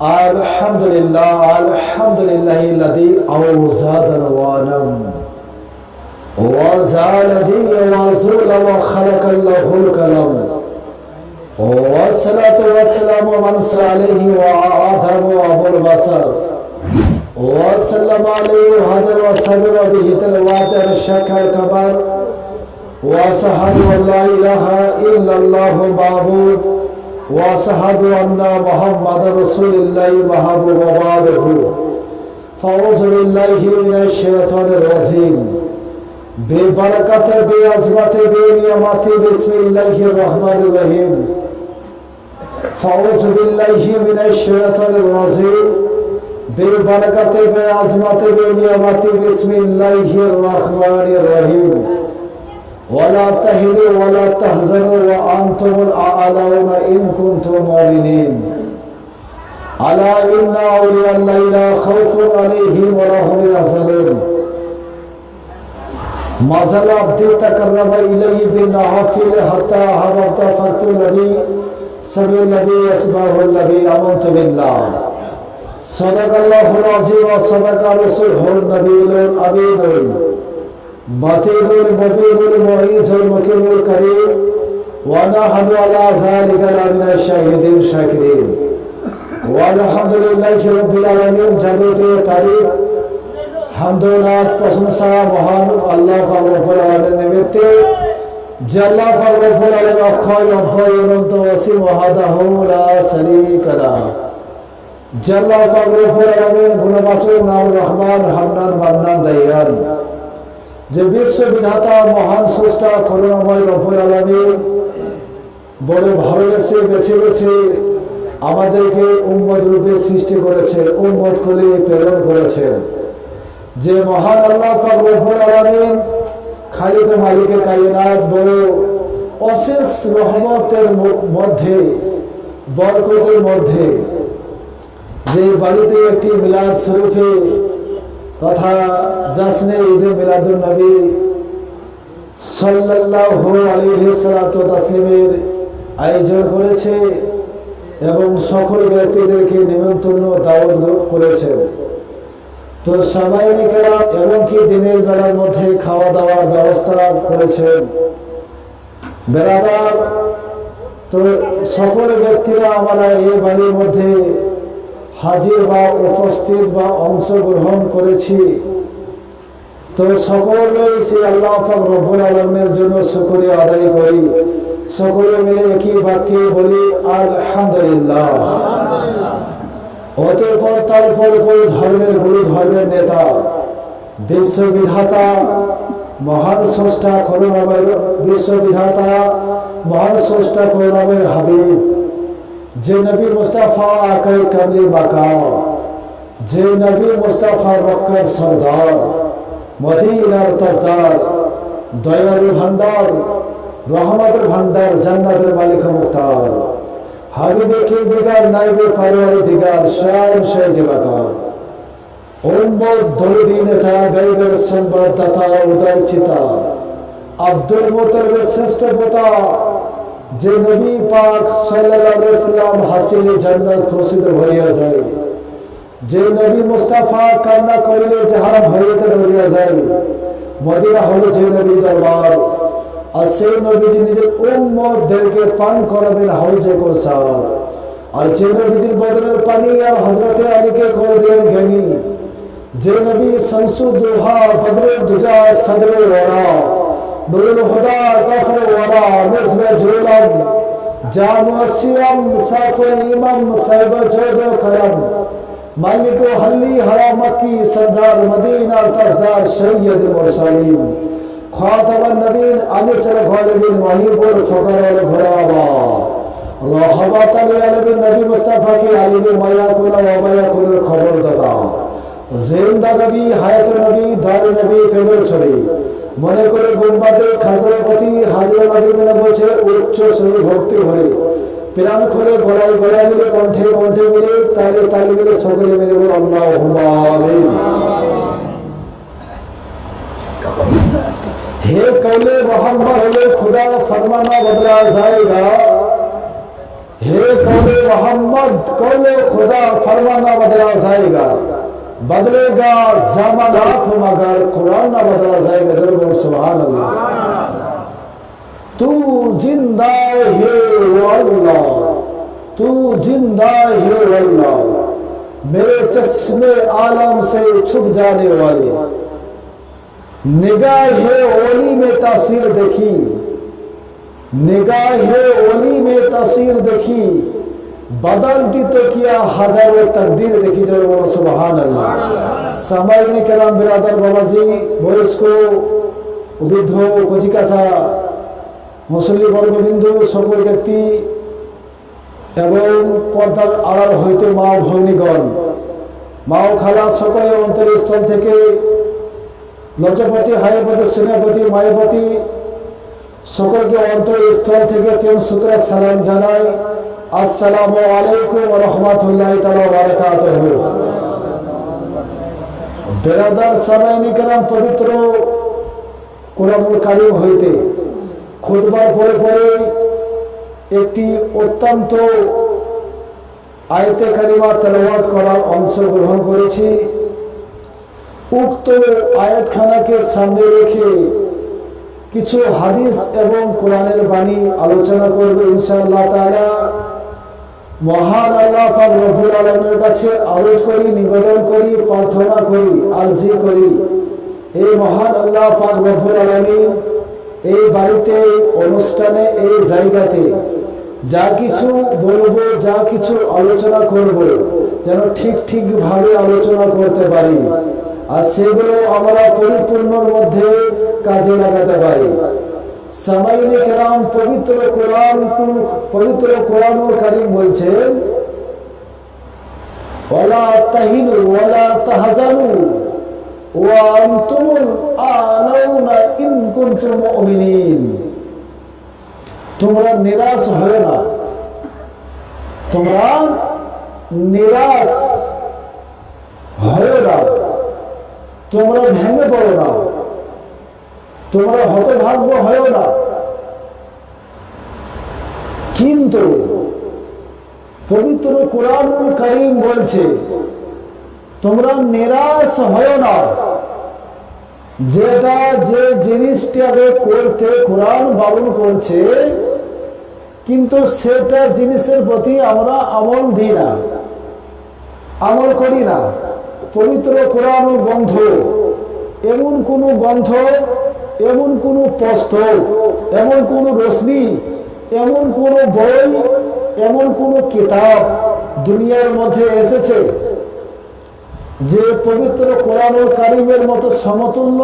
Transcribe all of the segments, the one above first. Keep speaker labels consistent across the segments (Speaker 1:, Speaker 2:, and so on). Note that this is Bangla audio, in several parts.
Speaker 1: আলহামদুলিল্লাহিল্লাযী আওজাদানা ওয়া নাম ওয়া জালাদি ওয়া যুলা ওয়া খালাকাল্লাহুল কালাম ওয়া সালাতু ওয়া সালামু আলা আলাইহি ওয়া আদামু আবুল বাসার ওয়া সাল্লামু আলাইহি হাজার ওয়া সাদরা বিহি তালওয়াতার শাকার কাবার ওয়া সাহাদু লা ইলাহা ইল্লাল্লাহু মাবুদ واشهد ان محمد رسول الله محبوب وبعده فاعوذ بالله من الشيطان الرجيم ببركات بعظمت بنعمت بسم الله الرحمن الرحيم فاعوذ بالله من الشيطان الرجيم ببركات بعظمت بنعمت بسم الله الرحمن الرحيم ولا تهنوا ولا تحزنوا وأنتم الأعلون إن كنتم مؤمنين ألا إن أولياء الله لا خوف عليهم ولا هم يحزنون ما زال عبدي تقرب إلي بالنوافل حتى أحببت فقت النبي سمع النبي يسمعه النبي آمنت بالله صدق الله العظيم وصدق رسوله النبي الأمين বাতিলুল মুবিনুল মুঈজুল মুকিমুল কারীম ওয়া নাহনু আলা যালিকা লামিনাশ শাহিদিন শাকিরিন ওয়া আলহামদুলিল্লাহি রাব্বিল আলামিন। যাবতীয় তারিফ হামদুলিল্লাহ প্রশংসা মহান আল্লাহ পাক রব্বুল আলামিনের নিমিত্তে, যে আল্লাহ পাক রব্বুল আলামিন অক্ষয় অভয় অনন্ত অসীম ওয়াহদাহু লা শারীকা লাহু, যে আল্লাহ পাক রব্বুল আলামিন গুণবাচক নাম রহমান হান্নান মান্নান দাইয়ান, যে বিশ্ব বিধাতা মহান স্রষ্টা করুণাময় রব্বুল আলামিন বড় ভালোবেসে বেছে বেছে আমাদেরকে উম্মত রূপে সৃষ্টি করেছেন, উম্মত করে প্রেরণ করেছেন। যে মহান আল্লাহ পাক রব্বুল আলামিন খালিক মালিকে কায়নাত বড় অশেষ রহমতের মধ্যে, বরকতের মধ্যে, যে বাড়িতে একটি মিলাদ শরীফে তথা জাসনে ঈদে মিলাদুন নবী সাল্লাল্লাহু আলাইহি সাল্লাতু তাসলিমের আয়োজন করেছে এবং সকল ব্যক্তিদেরকে নিমন্ত্রণ দাওয়াত করেছে। তো সবাই কেরাম এবং কি দিনের বেলার মধ্যে খাওয়া দাওয়ার ব্যবস্থা করেছেন বেরাদার। তো সকল ব্যক্তিরা আমরা এই বাড়ির মধ্যে হাজির বা উপস্থিত বা অংশগ্রহণ করেছি। তো সকলেই সেই আল্লাহ পাক রব্বুল আলামিনের জন্য শুকরিয়া আদায় করি। সকলে মিলে একই বাক্যে বলি আলহামদুলিল্লাহ। অতঃপর তারপর ধর্মের গুরু, ধর্মের নেতা, বিশ্ববিধাতা মহান স্রষ্টা করুণাময়, বিশ্ববিধাতা মহান স্রষ্টা করুণাময় হাবিব, যে নবী মুস্তাফা আকাই কামলি মাকাম, যে নবী মুস্তাফা মক্কার সরদার, মদিনার তাজদার, দয়ার ভান্ডার, রহমতের ভান্ডার, জান্নাতের মালিক মুক্তার, হাবিবে কি দিগার নাইবে পারওয়ার দিগার, শান শাহজিবাকার, উম্মত দরদি নেতা, গায়বের সংবাদদাতা, উদার চিতা, আব্দুল মুত্তালিবের শ্রেষ্ঠ পোতা, যে নবী পাক সাল্লাল্লাহু আলাইহি সাল্লাম হাসিলে জান্নাত খুশিতে ভরিয়া যায়, যে নবী মুস্তাফা কান্না করিলে জাহান ভরিতে ভরিয়া যায়। মদিনা হলো যে নবী দরবার, আর সেই নবীজি নিজের উম্মতদেরকে পান করাবেন হাউজে কৌসার। আর যে নবীজির বদনের পানি আর হযরতে আলীকে করে দিলেন জ্ঞানী, যে নবী শামসুদ দুহা, বদরুদ দুজা, সদরুল ওয়ারা, নুরুল হুদা, কাফরুল ওয়ারা, মুজবে জুলাম, জামুসিয়াম, মুসাফির ইমাম, সাহেব জোদ করম, মালিক হল্লি হরা মক্কি, সরদার মদিনা তাজদার, সৈয়দুল মুরসালিন, খাতামুন নবীন, আনিসুল গালিবিন, ওয়াহিবুল ফুকারাল ঘুরাবা, রাহমাতাল লিল আলামিন, নবী মুস্তাফা কে আলিমে মায়াকুল ওয়া মায়াকুলের খবরদাতা, জিন্দা নবী, হায়াতুন নবী, দার নবী, তেবের ছড়ি, মনে করে গুম্বাদে খাজরাপতি হাজরা নাজিমিনা বলছে উচ্চ শ্রেণী ভক্তি হয়ে প্রাণ খুলে গলায় গলায় মিলে, কণ্ঠে কণ্ঠে মিলে, তালে তালে মিলে, সকলে মিলে বলে আল্লাহুম্মা আমিন। हे कौले मोहम्मद हले खुदा फरमाना बदला जाएगा, हे कौले मोहम्मद, कौले खुदा फरमाना बदला जाएगा, बदलेगा ज़माना को मगर कुरान ना बदला जाएगा। जरूर बोलो सुभान अल्लाह। तू जिंदा है वो अल्लाह, तू जिंदा है वो अल्लाह, मेरे चश्मे आलम से छुप जाने वाले, निगाहे ओली में तासीर देखी, निगाहे ओली में तासीर देखी, बदलती तो किया हजारों तकदीर देखी। जो बोलो सुभान अल्लाह। सामान्य कराम बिरादर बाबाजी, বয়স্ক বৃদ্ধ কচিকাচা মুসল্লি বর্গবিন্দু সকল ব্যক্তি এবং পর্দার আড়াল হইতে মা ভগ্নীগণ, মা ও খালা সকলে অন্তরস্থল থেকে লজ্জাপতি হায়পতি স্নেহপতি মায়াপতি সকলকে অন্তরস্থল থেকে প্রেম সূত্রে সালাম জানাই। আসসালামু আলাইকুম ওয়া রাহমাতুল্লাহি তাআলা ওয়া বারাকাতুহু। বেরাদার সামাইনি کرام পবিত্র কোরআনুল কারীম হইতে খুতবার পরে পরে একটি অত্যন্ত আয়াতে কারিমা তেলাওয়াত করার অংশগ্রহণ করেছি। উক্ত আয়াতখানাকে সামনে রেখে কিছু হাদিস এবং কোরআনের বাণী আলোচনা করব ইনশাআল্লাহ তাআলা। মহান আল্লাহ পাক রব্বুল আলামিনের কাছে আরজ করি, নিবেদন করি, প্রার্থনা করি, আরজি করি, এই মহান আল্লাহ পাক রব্বুল আলামিন এই বাড়িতে, অনুষ্ঠানে, এই জায়গাতে যা কিছু বলবো, যা কিছু আলোচনা করব, যেন ঠিক ভাবে আলোচনা করতে পারি আর সেগুলো আমরা পরিপূর্ণর মধ্যে কাজে লাগাতে পারি। সামাইনে কেরাম পবিত্র কোরআনুল কারীম বলছেন, ওয়ালা তাহিনু ওয়ালা তাহজানু ওয়া আনতুমুল আলাউনা ইন কুনতুম মুমিনিন। তোমরা নিরাশ হয় না, তোমরা নিরাশ হয় না, তোমরা ভেঙে পড়ো না, তোমরা হতভাগ্য হয় না, কিন্তু পবিত্র কোরআনুল কারীম বলছে তোমরা নিরাশ হয় না। যেটা যে জিনিসটাকে করতে কোরআন বারণ করছে, কিন্তু সেটা জিনিসের প্রতি আমরা আমল দিই না, আমল করি না। পবিত্র কোরআনুল গ্রন্থ এমন কোন গ্রন্থ, এমন কোন পুস্তক, এমন কোন রশ্মি, এমন কোন বই, এমন কোন কিতাব দুনিয়ার মধ্যে এসেছে যে পবিত্র কোরআনুল কারীমের মতো সমতুল্য?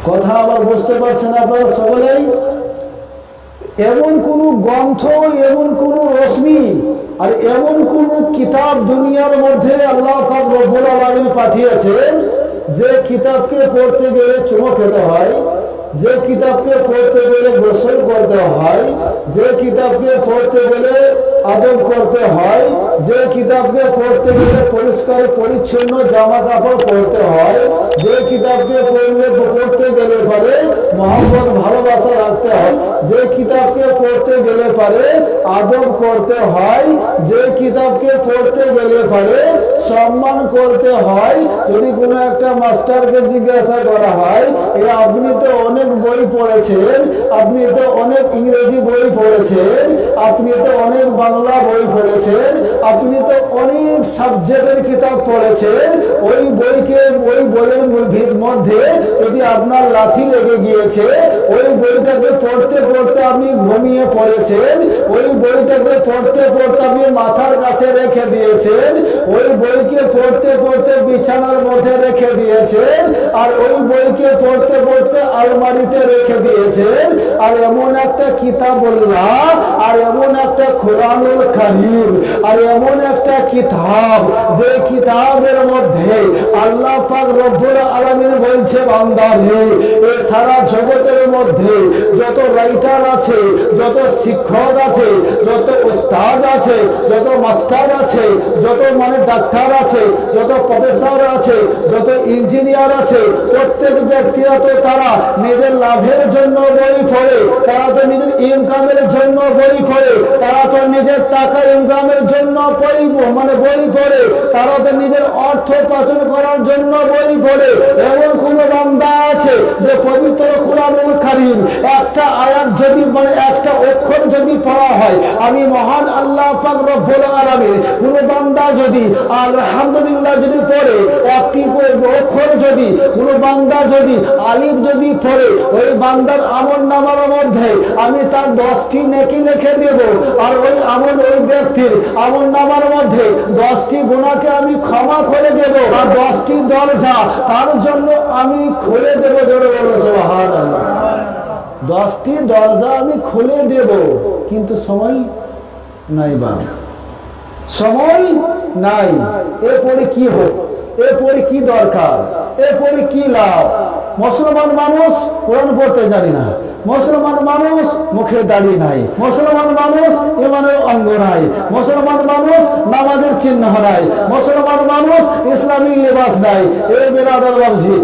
Speaker 1: কথা আবার বুঝতে পারছেন আপনারা সকলেই? এমন কোন গ্রন্থ, এমন কোন রশ্মি আর এমন কোন কিতাব দুনিয়ার মধ্যে আল্লাহ পাক রব্বুল আলামিন পাঠিয়েছেন যে কিতাবকে পড়তে গেলে চুমো খেতে হয়, যে কিতাবকে পড়তে গেলে গোসল করতে হয়, যে কিতাবকে পড়তে গেলে আদব করতে হয়, যে কিতাবকে পড়তে গেলে পরিষ্কার পরিচ্ছন্ন জামা কাপড় পরতে হয়, যে কিতাবকে পড়তে গেলে পরে মহব্বত ভালোবাসা রাখতে হয়, যে কিতাবকে পড়তে গেলে পরে আদব করতে হয়, যে কিতাবকে পড়তে গেলে পরে সম্মান করতে হয়। যদি কোনো একটা মাস্টারকে জিজ্ঞাসা করা হয়, আপনি তো অনেক বই পড়েছেন, আপনি তো অনেক ইংরেজি বই পড়েছেন, আপনি তো অনেক বাংলা বই পড়েছেন, আপনি তো অনেক সাবজেক্টের কিতাব পড়েছেন, ওই বইয়ের মধ্যে যদি আপনার লাথি লেগে গিয়েছে, ওই বইটাকে পড়তে পড়তে আপনি ঘুমিয়ে পড়েছেন, ওই বইটাকে পড়তে পড়তে আপনি মাথার কাছে রেখে দিয়েছেন, ওই বইকে পড়তে পড়তে বিছানার মধ্যে রেখে দিয়েছেন, আর ওই বইকে পড়তে পড়তে আলমারিতে রেখে দিয়েছেন, আর এমন একটা কিতাবুল্লাহ, আর এমন একটা কোরআনুল কারীম, আর এমন একটা কিতাব যে কিতাবের মধ্যে আল্লাহ পাক রব্বুল আলামিন বলছে, বান্দা রে, এই সারা জগতের মধ্যে যত রাইটার আছে, যত শিক্ষক আছে, যত উস্তাদ আছে, যত মাস্টার আছে, যত ডাক্তার ডাক্তার আছে, যত প্রফেসর আছে, যত ইঞ্জিনিয়ার আছে, প্রত্যেক ব্যক্তিরা তো তারা নিজের লাভের জন্য বই পড়ে, তারা তো নিজের ইনকামের জন্য বই পড়ে, তারা তো নিজের টাকা ইনকামের জন্য বই পড়ে, তারা তো নিজের অর্থ উপার্জন করার জন্য বই পড়ে। এমন কোন বান্দা আছে যে পবিত্র কুরআনুল কারীম একটা আয়াত যদি একটা অক্ষর যদি পড়া হয়, আমি মহান আল্লাহ পাক রব্বুল আলামিন কোন বান্দা যদি আলহামদুলিল্লাহ যদি পড়ে, একটি অক্ষর যদি কোন বান্দা যদি আলিফ যদি পড়ে, ওই বান্দার আমলনামার মধ্যে আমি তার 10টি নেকি লিখে দেব, আর ওই ব্যক্তির আমলনামার মধ্যে 10টি গুনাহকে আমি ক্ষমা করে দেব, আর 10টি দরজা তার জন্য আমি খুলে দেব। জোরে বলো সুবহানাল্লাহ। 10টি দরজা আমি খুলে দেব, কিন্তু সময় নাই, সময় নাই। এরপরে কি হোক, এরপরে কি দরকার, এরপরে কি লাভ? মুসলমান মানুষ কোরআন পড়তে জানি না, মুসলমান মানুষ মুখে দাড়ি নাই, মুসলমান মানুষ ইমানের অঙ্গ নাই, মুসলমান মানুষ নামাজের চিহ্ন নাই, মুসলমান মানুষ ইসলামিক লিবাস নাই। এই বিরাদার বাবজি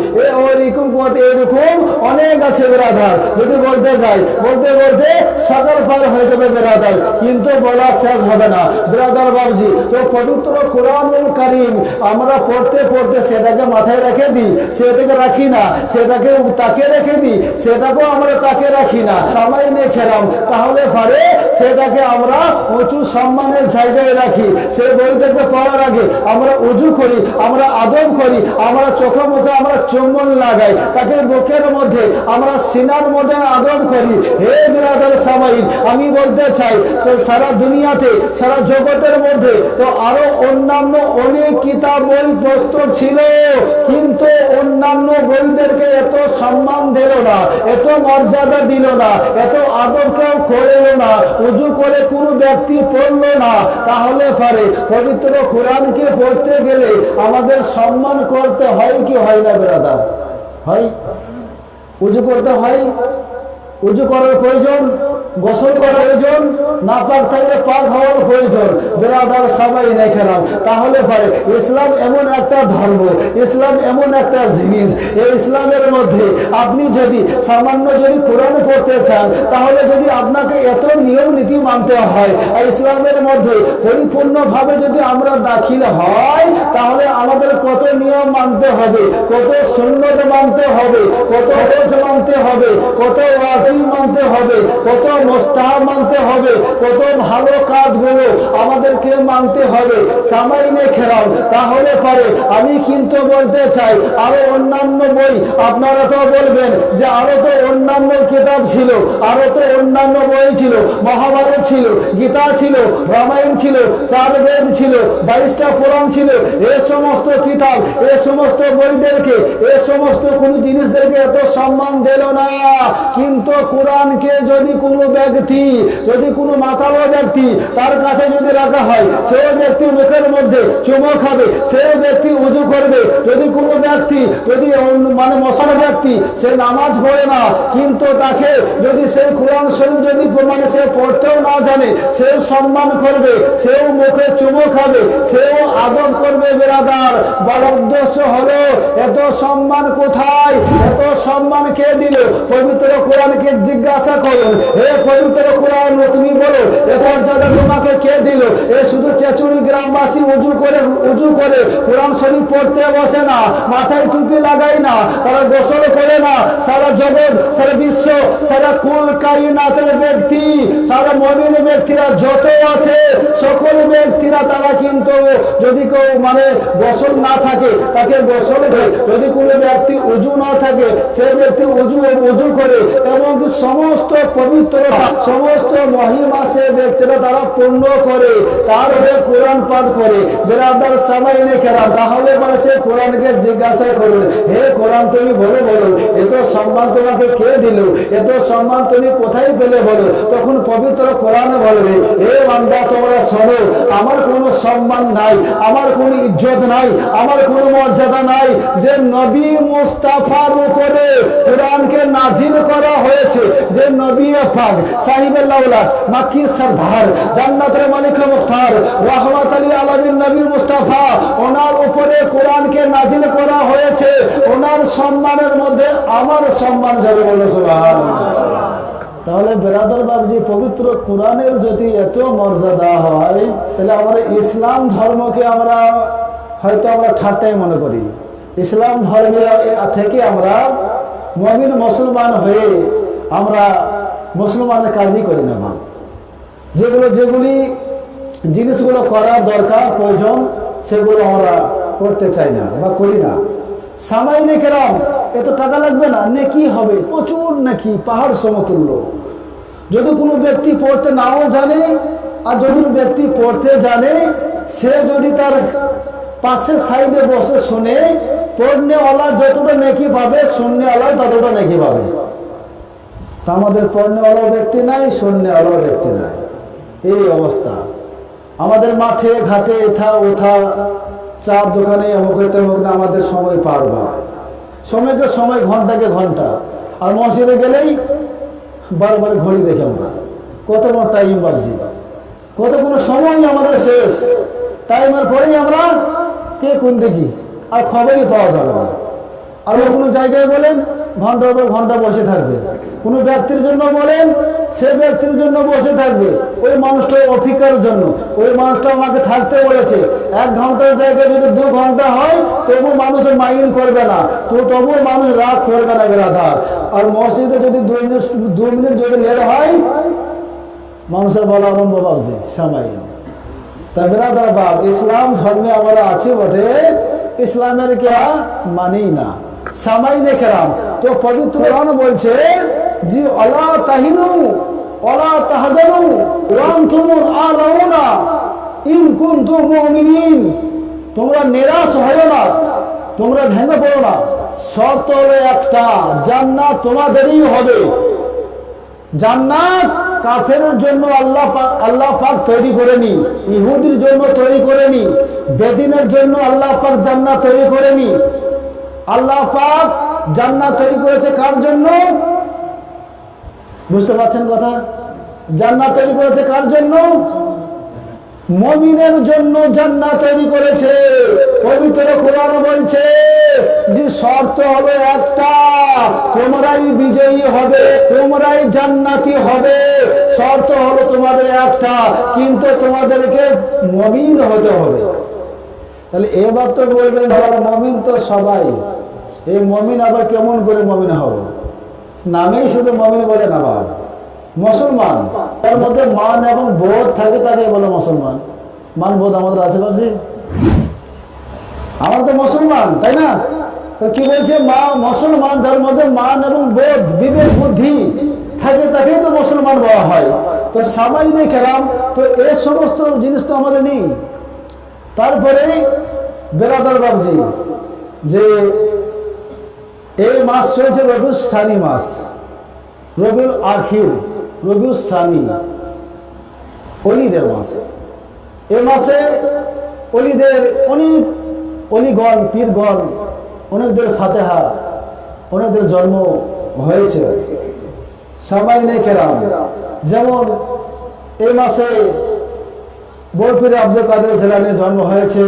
Speaker 1: এরকম অনেক আছে বিরাদার, যদি বলতে যাই বলতে বলতে সকাল পার হয়ে যাবে বিরাদার, কিন্তু বলা শেষ হবে না বিরাদার বাবজি। তো পবিত্র কুরআনুল কারীম আমরা পড়তে পড়তে সেটাকে মাথায় রেখে দিই, সেটাকে রাখি না, সেটাকে তাকে রেখে দিই, সেটাকেও আমরা তাকে রাখি না, সামাইনে খেলাম, তাহলে পারে সেটাকে আমরা উঁচু সম্মানের জায়গায় রাখি। সে বইটাকে পড়ার আগে আমরা উজু করি, আমরা আদব করি, আমরা চোখে মুখে আমরা চুম্বন লাগাই, তাকে বুকের মধ্যে আমরা সিনার মধ্যে আদব করি। হে বিরাদার সামাইন, আমি বলতে চাই সারা দুনিয়াতে সারা জগতের মধ্যে তো আরো অন্যান্য অনেক কিতাব বই পুস্তক ছিল, কিন্তু অন্যান্য বইদেরকে এত সম্মান দিল না, এত মর্যাদা দিল না, এত আদর কেউ করল না, উজু করে কোনো ব্যক্তি পড়ল না। তাহলে পারে পবিত্র কোরআনকে পড়তে গেলে আমাদের সম্মান করতে হয় কি হয় না বিরাদার? হয়। উজু করতে হয়, উজু করার প্রয়োজন, গোসল করার প্রয়োজন, না পাক থাকলে পাক হওয়ার প্রয়োজন। বিরাদার সবাই নাই খেলাম, তাহলে পারে ইসলাম এমন একটা ধর্ম, ইসলাম এমন একটা জিনিস, এই ইসলামের মধ্যে আপনি যদি সামান্য যদি কোরআন পড়তে চান, তাহলে যদি আপনাকে এত নিয়ম নীতি মানতে হয়, আর ইসলামের মধ্যে পরিপূর্ণভাবে যদি আমরা দাখিল হয়, তাহলে আমাদের কত নিয়ম মানতে হবে, কত সুন্নত মানতে হবে, কত রোজ মানতে হবে, কত ওয়াজিব মানতে হবে, কত মুস্তাহাব মানতে হবে, কত ভালো কাজগুলো আমাদেরকে মানতে হবে। সামাইনে খেলাম, তাহলে পারে আমি কিন্তু বলতে চাই আরো অন্যান্য বই, আপনারা তো বলবেন যে আরো তো অন্যান্য কিতাব ছিল, আরো তো অন্যান্য বই ছিল, মহাভারত ছিল, গীতা ছিল, রামায়ণ ছিল, 4 বেদ ছিল, 22টা পুরাণ ছিল। এ সমস্ত কিতাব, এ সমস্ত বইদেরকে, এ সমস্ত কোন জিনিসদেরকে এত সম্মান দিল না, কিন্তু কোরআনকে যদি কোনো ব্যক্তি, যদি কোনো মাতালো ব্যক্তি তার কাছে যদি রাখা হয়, সেই ব্যক্তি মুখের মধ্যে চুমো খাবে, সেই ব্যক্তি উজু করবে। যদি কোনো ব্যক্তি যদি মশার ব্যক্তি সে নামাজ পড়ে না, কিন্তু তাকে যদি সেই কোরআন শরীফ যদি সে পড়তেও না জানে, সেও সম্মান করবে, সেও মুখে চুমো খাবে, সেও আদব করবে। বিরাদার বড় উদ্দেশ্য হলো এত সম্মান কোথায়, এত সম্মান কে দিল? পবিত্র কোরআনকে জিজ্ঞাসা করুন, হে পবিত্র কোরআন তুমি বলো এত জায়গা তোমাকে কে দিল? এ শুধু চেচুড়ি গ্রামবাসী উজু করে কোরআন শরীফ পড়তে বসে না, মাথায় টুপি লাগায় না, তারা গোসল করে না। সারা জগৎ, সারা বিশ্ব, সারা কুল কায়নাতের ব্যক্তি, সারা মুমিন ব্যক্তিরা যত আছে সকল ব্যক্তিরা তারা কিন্তু যদি কেউ গোসল না থাকে তাকে গোসল দেয়, যদি কোনো ব্যক্তি উজু না থাকে সে ব্যক্তি উজু করে, এবং সমস্ত পবিত্রতা সমস্ত মহিমা সে ব্যক্তিরা তারা পূর্ণ করে, তার হয়ে কোরআন পাঠ করে। বেরাদার সামাইনে কেরাম, তাহলে সে কোরআনকে জিজ্ঞাসা করবে, হে কোরআন তুমি বলো এত সম্মান তোমাকে কে দিল? এত সম্মান তুমি কোথায় পেলে বলো? তখন পবিত্র কোরআন বলবে, হে বান্দা তোমরা শোনো, আমার কোনো সম্মান নাই, আমার কোনো ইজ্জত নাই, আমার কোনো মর্যাদা নাই, যে নবী মুস্তাফার উপরে কোরআনকে নাজিল করা হয়েছে, যে নবী পাক সাহিবুল্লাহ মাক্কি সরদার জান্নাতের মালিক মুখতার রাহমাতুল লিল আলামিন নবী মুস্তাফা, ওনার উপরে কোরআনকে নাজিল করা হয়েছে। ওনার সম্মানের মধ্যে আমার সম্মান যাবে, বলো সুবহানাল্লাহ। তাহলে বেরাদার বাবজি, পবিত্র কোরআনের যদি এত মর্যাদা হয়, তাহলে আমরা ইসলাম ধর্মকে আমরা হয়তো ঠাট্টাই মনে করি। ইসলাম ধর্মের থেকে আমরা মুমিন মুসলমান হয়ে আমরা মুসলমানের কাজই করি না। যেগুলি জিনিসগুলো করা দরকার প্রয়োজন, সেগুলো আমরা করতে চাই না বা করি না। সামাইনে কেরাম, এত টাকা লাগবে না, নেকি হবে, প্রচুর নেকি, পাহাড় সমতুল্য। যদি কোনো ব্যক্তি পড়তে নাও জানে, আর যদি ব্যক্তি পড়তে জানে, সে যদি তার পাশের সাইডে বসে শুনে, পড়নেওয়ালা যতটা নেকি পাবে, শুননেওয়ালা ততটা নেকি পাবে। তা আমাদের পড়নেওয়ালা ব্যক্তি নাই, শুননেওয়ালা ব্যক্তি নাই, এই অবস্থা। আমাদের মাঠে ঘাটে এথা ওথা, চার দোকানে অমুক না, আমাদের সময় পার হয়, সময়কে সময়, ঘন্টাকে ঘন্টা। আর মসজিদে গেলেই বারবার ঘড়ি দেখে আমরা কত বড় টাইম বাজছি, কত কোনো সময় আমাদের শেষ, টাইমের পরেই আমরা কে কোন দেখি, আর খবরই পাওয়া যাবে না। আর কোনো জায়গায় বলেন ঘন্টার পর ঘন্টা বসে থাকবে, কোনো ব্যক্তির জন্য বলেন সে ব্যক্তির জন্য বসে থাকবে, ওই মানুষটা অপেক্ষার জন্য। ওই মানুষটা আমাকে থাকতে বলেছে, 1 ঘন্টার জায়গায় যদি 2 ঘন্টা হয়, তবু মানুষ মাইন্ড করবে না, তবু মানুষ রাগ করবে না বেরাদার। আর মসজিদে যদি 2 মিনিট যদি লেট হয়, মানুষের বলা আরম্ভ বাজছে সময়। তা বেরাদার বাপ, ইসলাম ধর্মে আমরা আছি বটে, ইসলামের কে মানি না, সামাইনে কেরাম। তো পবিত্র কোরআন বলছে যে আলা তাহিনু ওয়ালা তাহজানু ওয়া আনতুমুল আলাউনা ইন কুনতুম মুমিনিন। তোমরা নিরাশ হয়ো না, তোমরা ভেঙে পড়ো না। শর্ত হলো একটা, জান্নাত তোমাদেরই হবে। জান্নাত কাফেরের জন্য আল্লাহ পাক তৈরি করেনি, ইহুদির জন্য তৈরি করেনি, বেদিনের জন্য আল্লাহ পাক জান্নাত তৈরি করেনি। আল্লাহ পাক জান্নাত তৈরি করেছে কার জন্য? বুঝতে পারছেন কথা? জান্নাত তৈরি করেছে কার জন্য? মুমিনের জন্য জান্নাত তৈরি করেছে। পবিত্র কোরআন বলছে যে শর্ত হবে একটা, তোমরাই বিজয়ী হবে, তোমরাই জান্নাতি হবে। শর্ত হলো তোমাদের একটা, কিন্তু তোমাদেরকে মুমিন হতে হবে। তাহলে এবার তো বলবেন মুমিন তো সবাই, এই মুমিন আবার কেমন করে মুমিন হবে? নামেই শুধু মুমিন বলে না, বাবা মুসলমান, তার মধ্যে মান এবং বোধ থাকে, তাকে বলে মুসলমান। মান বোধ আমাদের আশেপাশে, আমরা তো মুসলমান, তাই না? তো কি বলছে, মুসলমান যার মধ্যে মান এবং বোধ, বিবেক বুদ্ধি থাকে, তাকেই তো মুসলমান বলা হয়। তো সামাইনে কেরাম, তো এই সমস্ত জিনিস তো আমাদের নেই। তারপরে বেরাদার বাবজি, যে এই মাস চলছে রবিউল সানি মাস, রবিউল আখির, রবিউল সানি, অলিদের মাস। এ মাসে অলিদের অনেক অলিগণ, পীরগণ, অনেকদের ফাতেহা, অনেকদের জন্ম হয়েছে। সামাইনে কেরাম, যেমন এই মাসে বড় পীর আব্দুল কাদের জিলানী জন্ম হয়েছে।